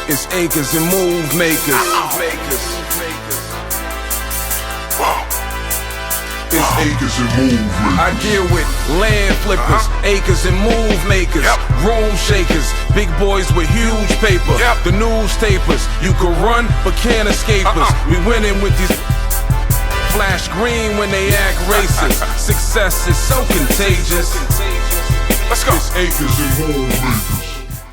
It's acres and move makers. It's acres and move makers. I deal with land flippers, acres and move makers, room shakers, big boys with huge paper, the newspapers. You can run but can't escape us. We winning with these flash green when they act racist. Success is so contagious. Let's go. It's acres and move makers.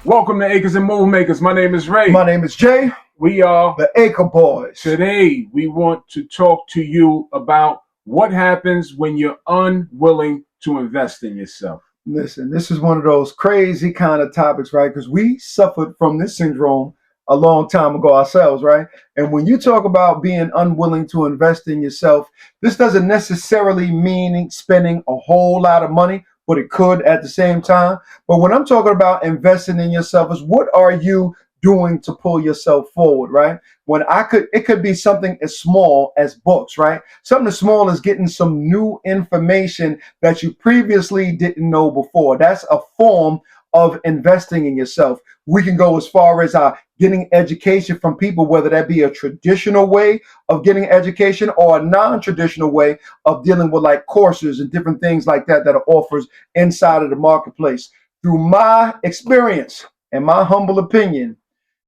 Welcome to Acres and Move Makers. My name is Ray. My name is Jay. We are the Acre Boys. Today, we want to talk to you about what happens when you're unwilling to invest in yourself. Listen, this is one of those crazy kind of topics, right? Because we suffered from this syndrome a long time ago ourselves, right? And when you talk about being unwilling to invest in yourself, this doesn't necessarily mean spending a whole lot of money, but it could at the same time. But when I'm talking about investing in yourself, is what are you doing to pull yourself forward, right? It could be something as small as books, right? Something as small as getting some new information that you previously didn't know before. That's a form of investing in yourself. We can go as far as getting education from people, whether that be a traditional way of getting education or a non-traditional way of dealing with like courses and different things like that are offers inside of the marketplace. Through my experience and my humble opinion,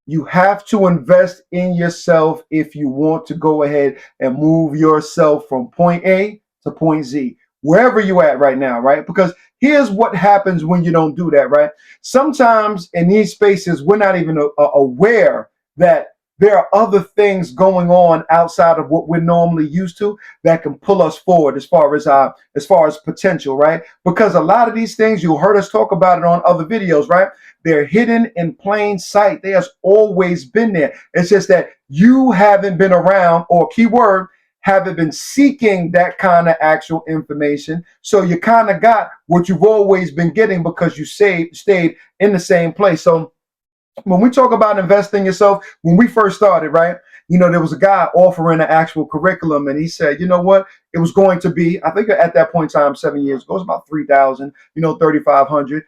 you have to invest in yourself if you want to go ahead and move yourself from point A to point Z, wherever you're at right now, right? Because here's what happens when you don't do that, right? Sometimes in these spaces, we're not even aware that there are other things going on outside of what we're normally used to that can pull us forward as far as potential, right? Because a lot of these things, you heard us talk about it on other videos, right? They're hidden in plain sight. They has always been there. It's just that you haven't been around, or keyword, haven't been seeking that kind of actual information. So you kind of got what you've always been getting because you stayed in the same place. So when we talk about investing in yourself, when we first started, right, there was a guy offering an actual curriculum, and he said, you know what, it was going to be, I think at that point in time, 7 years ago, it was about 3,000, 3,500.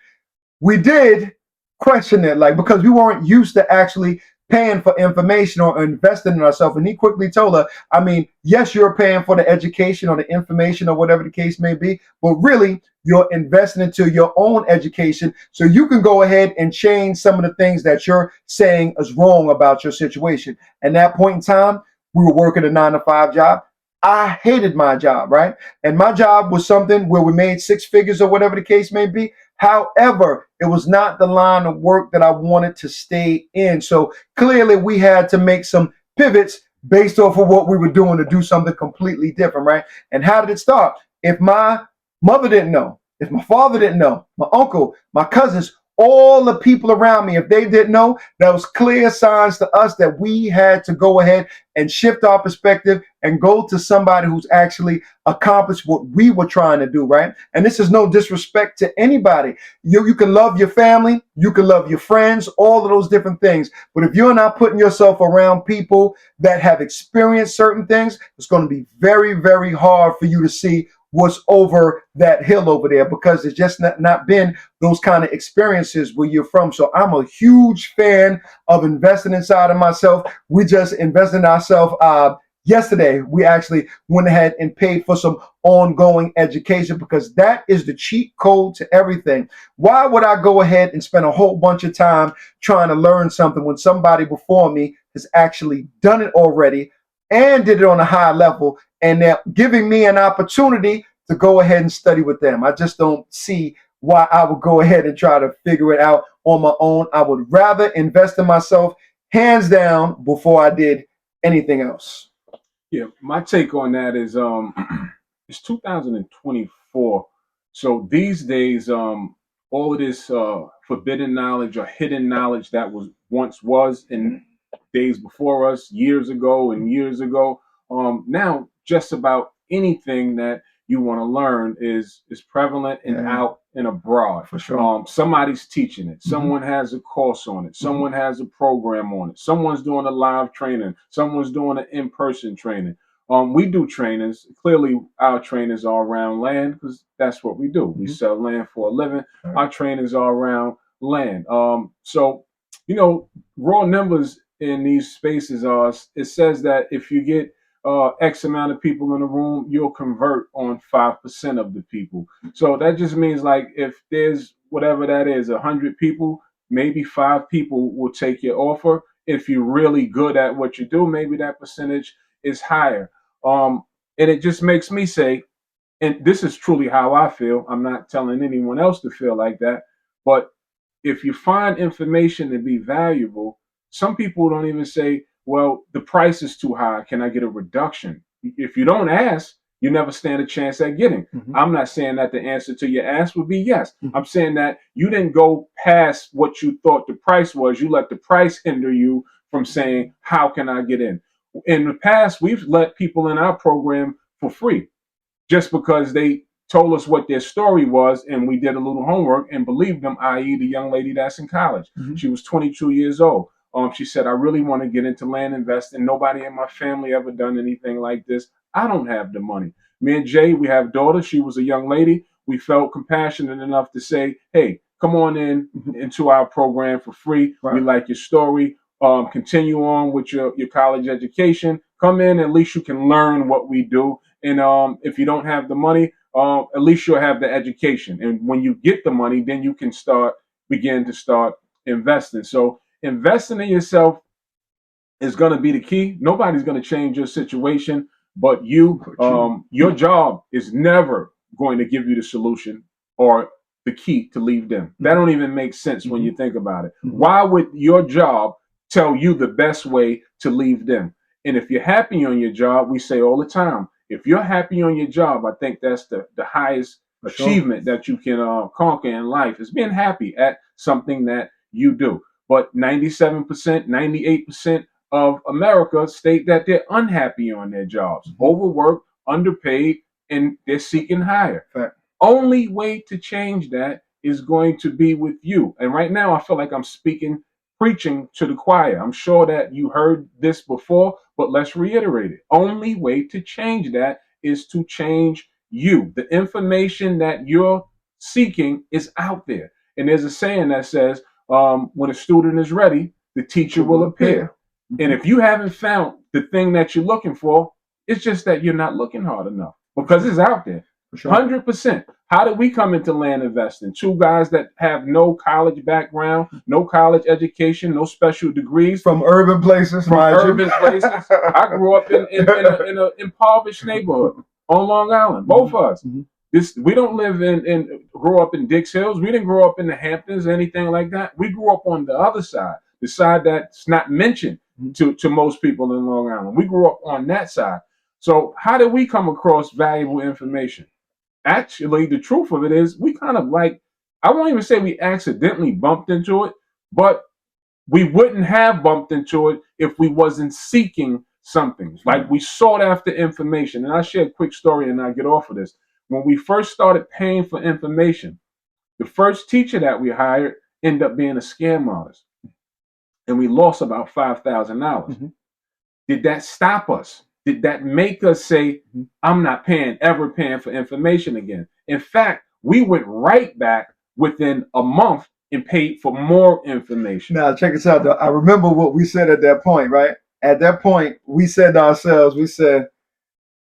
We did question it, like, because we weren't used to actually paying for information or investing in ourselves. And he quickly told her, I mean, yes, you're paying for the education or the information or whatever the case may be, but really you're investing into your own education so you can go ahead and change some of the things that you're saying is wrong about your situation. And that point in time, we were working a 9-to-5 job. I hated my job, right? And my job was something where we made 6 figures or whatever the case may be. However, it was not the line of work that I wanted to stay in. So clearly we had to make some pivots based off of what we were doing to do something completely different, right? And how did it start? If my mother didn't know, if my father didn't know, my uncle, my cousins, all the people around me, if they didn't know, that was clear signs to us that we had to go ahead and shift our perspective and go to somebody who's actually accomplished what we were trying to do, right? And this is no disrespect to anybody. You can love your family, you can love your friends, all of those different things. But if you're not putting yourself around people that have experienced certain things, it's going to be very, very hard for you to see what's over that hill over there, because it's just not been those kind of experiences where you're from. So I'm a huge fan of investing inside of myself. We just invested in ourselves. Yesterday, we actually went ahead and paid for some ongoing education, because that is the cheat code to everything. Why would I go ahead and spend a whole bunch of time trying to learn something when somebody before me has actually done it already and did it on a high level, and they're giving me an opportunity to go ahead and study with them? I just don't see why I would go ahead and try to figure it out on my own. I would rather invest in myself, hands down, before I did anything else. Yeah, my take on that is it's 2024. So these days, all of this forbidden knowledge or hidden knowledge that was in days before us, years ago, now just about anything that you want to learn is prevalent and out and abroad. For sure. Somebody's teaching it. Someone has a course on it. Someone has a program on it. Someone's doing a live training. Someone's doing an in-person training. We do trainings. Clearly, our trainings are around land, because that's what we do. We sell land for a living. Our trainings are around land. So raw numbers in these spaces are, it says that if you get X amount of people in a room, you'll convert on 5% of the people. So that just means like if there's whatever that is, 100 people, maybe 5 people will take your offer. If you're really good at what you do, maybe that percentage is higher. And it just makes me say, and this is truly how I feel. I'm not telling anyone else to feel like that, but if you find information to be valuable, some people don't even say, well, the price is too high. Can I get a reduction? If you don't ask, you never stand a chance at getting. I'm not saying that the answer to your ask would be yes. I'm saying that you didn't go past what you thought the price was. You let the price hinder you from saying, how can I get in? In the past, we've let people in our program for free just because they told us what their story was, and we did a little homework and believed them, i.e. the young lady that's in college. She was 22 years old. She said, I really want to get into land investing. Nobody in my family ever done anything like this. I don't have the money. Me and Jay, we have daughters. She was a young lady. We felt compassionate enough to say, hey, come on into our program for free. Right. We like your story. Continue on with your college education. Come in, at least you can learn what we do. And if you don't have the money, at least you'll have the education. And when you get the money, then you can begin to start investing. So investing in yourself is going to be the key. Nobody's going to change your situation, but you. Your job is never going to give you the solution or the key to leave them. That don't even make sense when you think about it. Why would your job tell you the best way to leave them? And if you're happy on your job, we say all the time, if you're happy on your job, I think that's the highest achievement that you can conquer in life, is being happy at something that you do. But 97%, 98% of America state that they're unhappy on their jobs, overworked, underpaid, and they're seeking higher. Fact. Only way to change that is going to be with you. And right now, I feel like I'm preaching to the choir. I'm sure that you heard this before, but let's reiterate it. Only way to change that is to change you. The information that you're seeking is out there. And there's a saying that says, when a student is ready, the teacher will appear. And if you haven't found the thing that you're looking for, it's just that you're not looking hard enough, because it's out there. For sure. 100%. How did we come into land investing? Two guys that have no college background, no college education, no special degrees. From urban places. I grew up in an impoverished neighborhood on Long Island, both of us. We don't live grow up in Dix Hills. We didn't grow up in the Hamptons or anything like that. We grew up on the other side, the side that's not mentioned to most people in Long Island. We grew up on that side. So how did we come across valuable information? Actually, the truth of it is we kind of I won't even say we accidentally bumped into it, but we wouldn't have bumped into it if we wasn't seeking something. Like, we sought after information. And I'll share a quick story and I'll get off of this. When we first started paying for information, the first teacher that we hired ended up being a scam artist. And we lost about $5,000. Did that stop us? Did that make us say, I'm not ever paying for information again? In fact, we went right back within a month and paid for more information. Now, check this out, though. I remember what we said at that point, right? At that point, we said to ourselves,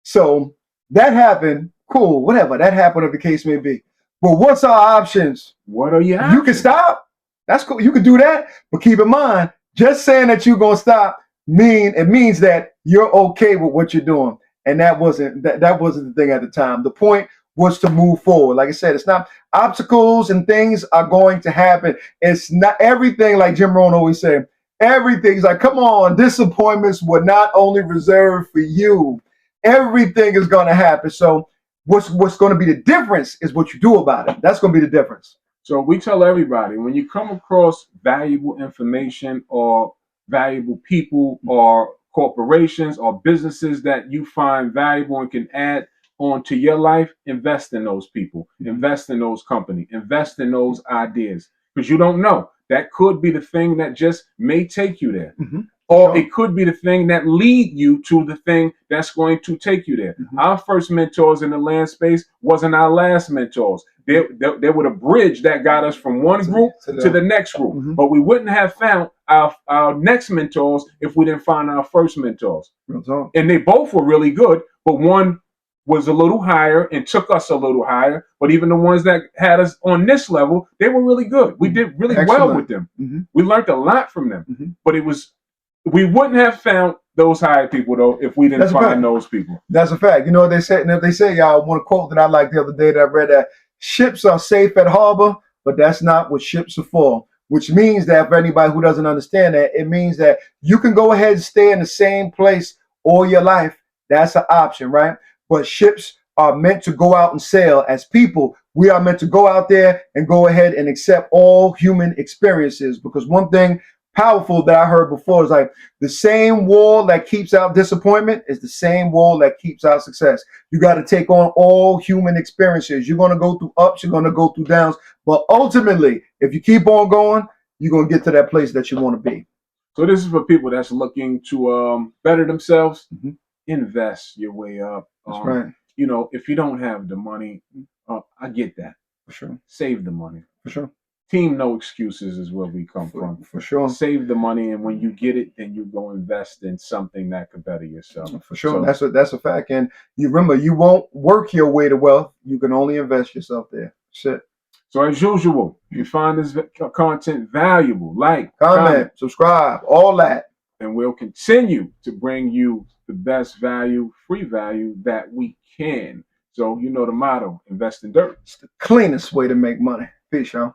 so that happened, cool, whatever, that happened, if the case may be. But what's our options? What are your options? You can stop. That's cool. You can do that. But keep in mind, just saying that you're going to stop means that you're okay with what you're doing. And that wasn't the thing at the time. The point was to move forward. Like I said, it's not obstacles and things are going to happen. It's not everything, like Jim Rohn always said. Everything's like, come on, disappointments were not only reserved for you. Everything is going to happen. So what's going to be the difference is what you do about it. That's going to be the difference. So we tell everybody, when you come across valuable information or valuable people or corporations or businesses that you find valuable and can add on to your life, invest in those people, invest in those companies, invest in those ideas, because you don't know. That could be the thing that just may take you there. Or it could be the thing that lead you to the thing that's going to take you there. Our first mentors in the land space wasn't our last mentors. There would a bridge that got us from one group to the next group. Mhm. But we wouldn't have found our next mentors if we didn't find our first mentors. Real talk. And they both were really good, but one was a little higher and took us a little higher. But even the ones that had us on this level, they were really good. We did really well Excellent. with them. Mhm. We learned a lot from them. Mhm. But we wouldn't have found those higher people though if we didn't That's find right. those people. That's a fact. You know what they say? And if they say, y'all, one quote that I liked the other day that I read, that ships are safe at harbor, but that's not what ships are for. Which means that for anybody who doesn't understand that, it means that you can go ahead and stay in the same place all your life. That's an option, right? But ships are meant to go out and sail. As people, we are meant to go out there and go ahead and accept all human experiences. Because one thing powerful that I heard before is like the same wall that keeps out disappointment is the same wall that keeps out success. You got to take on all human experiences. You're going to go through ups, you're going to go through downs, but ultimately, if you keep on going, you're going to get to that place that you want to be. So this is for people that's looking to better themselves. Mhm. Invest your way up. That's right. You know, if you don't have the money, I get that. For sure. Save the money. For sure. Team no excuses is where we come from. For sure. Save the money, and when you get it, then you go invest in something that could better yourself. For sure. That's a fact. And you remember, you won't work your way to wealth. You can only invest yourself there. Shit. So as usual, if you find this content valuable, like, Comment, subscribe, all that. and we'll continue to bring you the best value, free value that we can. So you know the motto: invest in dirt. It's the cleanest way to make money. Peace, y'all.